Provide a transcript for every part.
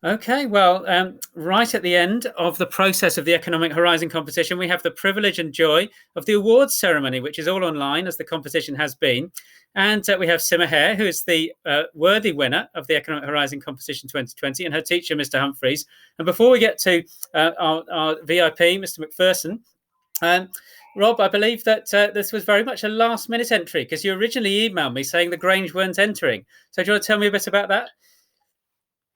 Okay, well, right at the end of the process of the Economic Horizon competition, we have the privilege and joy of the awards ceremony, which is all online as the competition has been. And we have Simma Hare, who is the worthy winner of the Economic Horizon competition 2020, and her teacher, Mr. Humphreys. And before we get to our VIP, Mr. Macpherson, Rob, I believe that this was very much a last-minute entry because you originally emailed me saying the Grange weren't entering. So do you want to tell me a bit about that?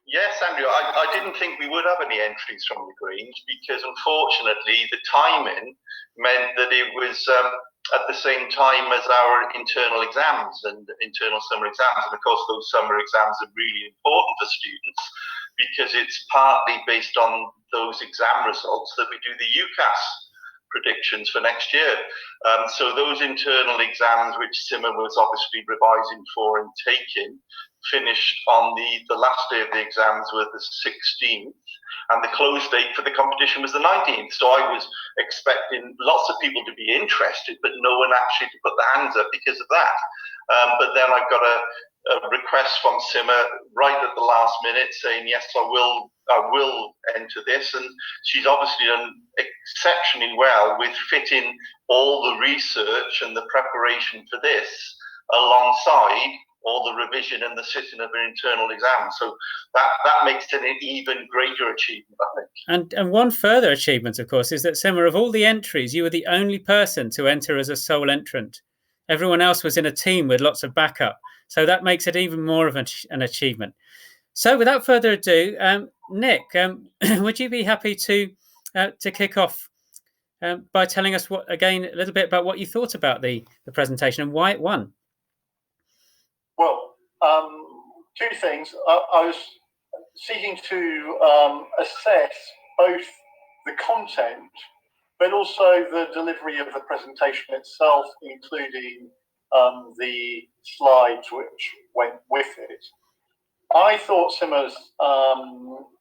Yes, Andrew, I didn't think we would have any entries from the Grange because unfortunately the timing meant that it was at the same time as our internal exams and internal summer exams. And of course, those summer exams are really important for students because it's partly based on those exam results that we do the UCAS predictions for next year. So those internal exams, which Simma was obviously revising for and taking, finished on the last day of the exams was the 16th, and the close date for the competition was the 19th. So I was expecting lots of people to be interested, but no one actually to put their hands up because of that. But then I got a request from Simma right at the last minute saying, yes, I will enter this. And she's obviously done exceptionally well with fitting all the research and the preparation for this alongside all the revision and the sitting of an internal exam. So that makes it an even greater achievement, I think. And one further achievement, of course, is that Simma, of all the entries, you were the only person to enter as a sole entrant. Everyone else was in a team with lots of backup. So that makes it even more of an achievement. So without further ado, Nick, would you be happy to kick off by telling us a little bit about what you thought about the presentation and why it won? Well, two things. I was seeking to assess both the content, but also the delivery of the presentation itself, including the slides which went with it. I thought Simma's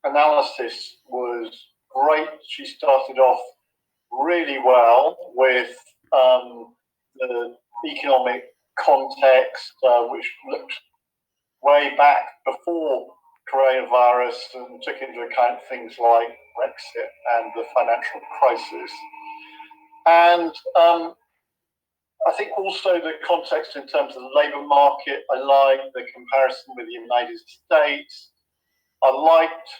analysis was great. She started off really well with the economic context, which looked way back before coronavirus and took into account things like Brexit and the financial crisis. And I think also the context in terms of the labour market, I liked the comparison with the United States. I liked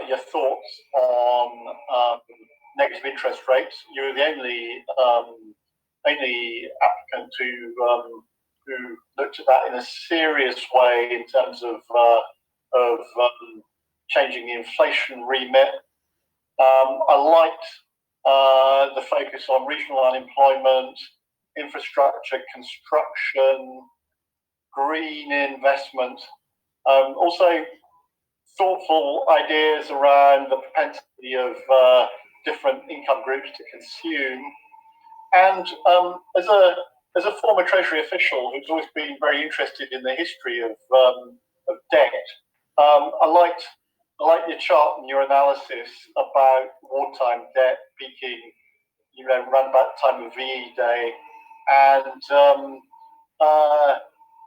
your thoughts on negative interest rates. You were the only applicant who looked at that in a serious way in terms of changing the inflation remit. I liked the focus on regional unemployment, infrastructure, construction, green investment. Also, thoughtful ideas around the propensity of different income groups to consume. And as a former Treasury official who's always been very interested in the history of debt, I liked your chart and your analysis about wartime debt peaking, around about the time of VE Day, and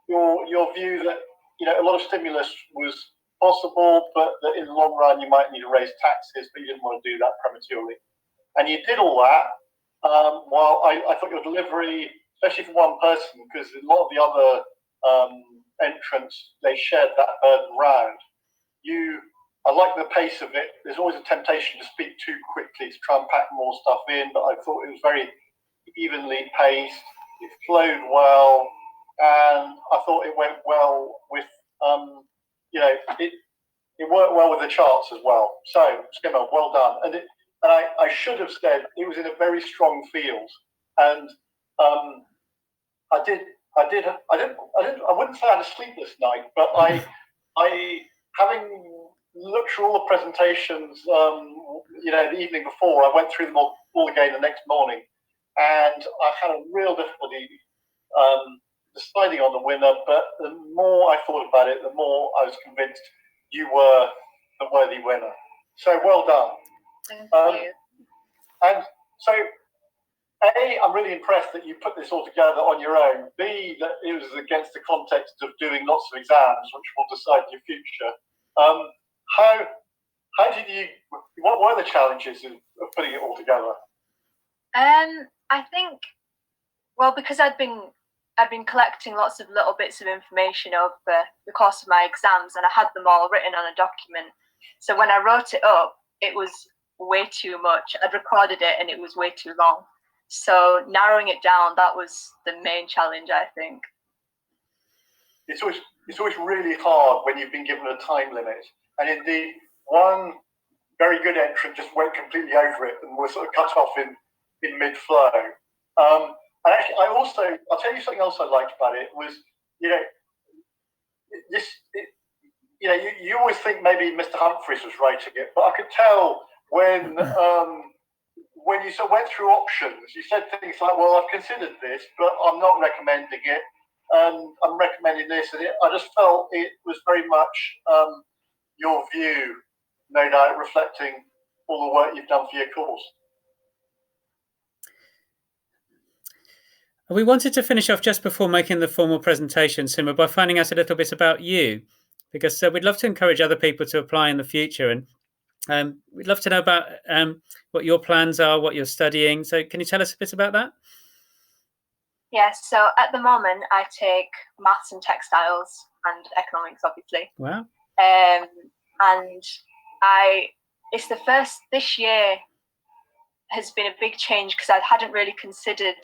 your view that a lot of stimulus was possible, but that in the long run you might need to raise taxes, but you didn't want to do that prematurely. And you did all that. While I thought your delivery, especially for one person, because a lot of the other entrants, they shared that burden round. I like the pace of it. There's always a temptation to speak too quickly, to try and pack more stuff in, but I thought it was very evenly paced. It flowed well, and I thought it went well with, it worked well with the charts as well. So, Skimmer, well done. And I should have said it was in a very strong field, and I wouldn't say I had a sleepless night, but I having looked through all the presentations, the evening before, I went through them all again the next morning, and I had a real difficulty deciding on the winner. But the more I thought about it, the more I was convinced you were the worthy winner. So well done. Thank you. And so, A, I'm really impressed that you put this all together on your own. B, that it was against the context of doing lots of exams, which will decide your future. how did you? What were the challenges of putting it all together? I think, well, because I'd been collecting lots of little bits of information over the course of my exams, and I had them all written on a document. So when I wrote it up, it was way too much. I'd recorded it and it was way too long. So narrowing it down, that was the main challenge, I think. It's always really hard when you've been given a time limit. And indeed, one very good entrant just went completely over it and was sort of cut off in mid-flow. And actually, I'll tell you something else I liked about it was, you always think maybe Mr. Humphreys was writing it, but I could tell when you sort of went through options, you said things like, well, I've considered this, but I'm not recommending it. I'm recommending this. And I just felt it was very much your view, no doubt, reflecting all the work you've done for your course. We wanted to finish off just before making the formal presentation, Sima, by finding out a little bit about you, because we'd love to encourage other people to apply in the future. And we'd love to know about what your plans are, what you're studying. So can you tell us a bit about that? Yes, so at the moment, I take maths and textiles and economics, obviously. Wow. And this year has been a big change because I hadn't really considered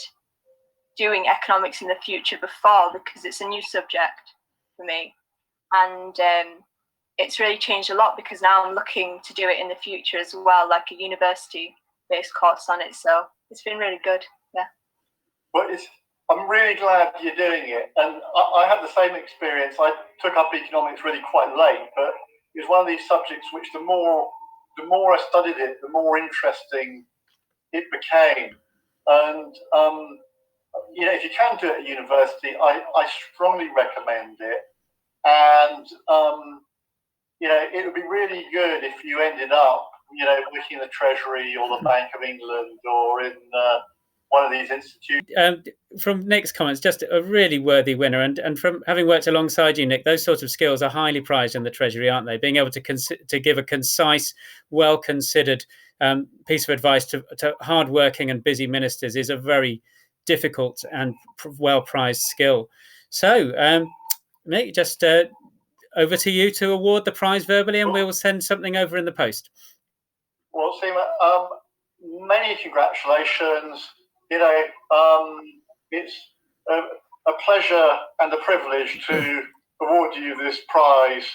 doing economics in the future before, because it's a new subject for me. And it's really changed a lot because now I'm looking to do it in the future as well, like a university-based course on it. So it's been really good, yeah. Well, I'm really glad you're doing it. And I had the same experience. I took up economics really quite late, but it was one of these subjects which the more I studied it, the more interesting it became. And if you can do it at university, I strongly recommend it. And it would be really good if you ended up, working in the Treasury or the Bank of England or in one of these institutes. From Nick's comments, just a really worthy winner. And from having worked alongside you, Nick, those sorts of skills are highly prized in the Treasury, aren't they? Being able to give a concise, well-considered piece of advice to hard-working and busy ministers is a very difficult and well-prized skill. So, Nick, just over to you to award the prize verbally, and we'll send something over in the post. Well, Seema, many congratulations. It's a pleasure and a privilege to award you this prize,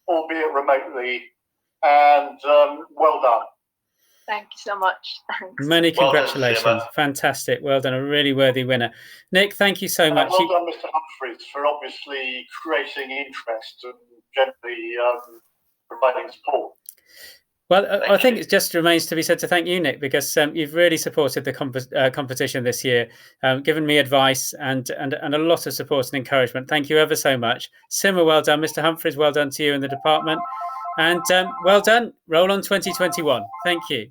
albeit remotely, and well done. Thank you so much. Thanks. Many congratulations. Well done, fantastic. Well done. A really worthy winner. Nick, thank you so much. Well done, Mr. Humphreys, for obviously creating interest and generally providing support. Well, I think it just remains to be said to thank you, Nick, because you've really supported the competition this year, given me advice and a lot of support and encouragement. Thank you ever so much. Sima, well done. Mr. Humphreys, well done to you in the department. And well done. Roll on 2021. Thank you.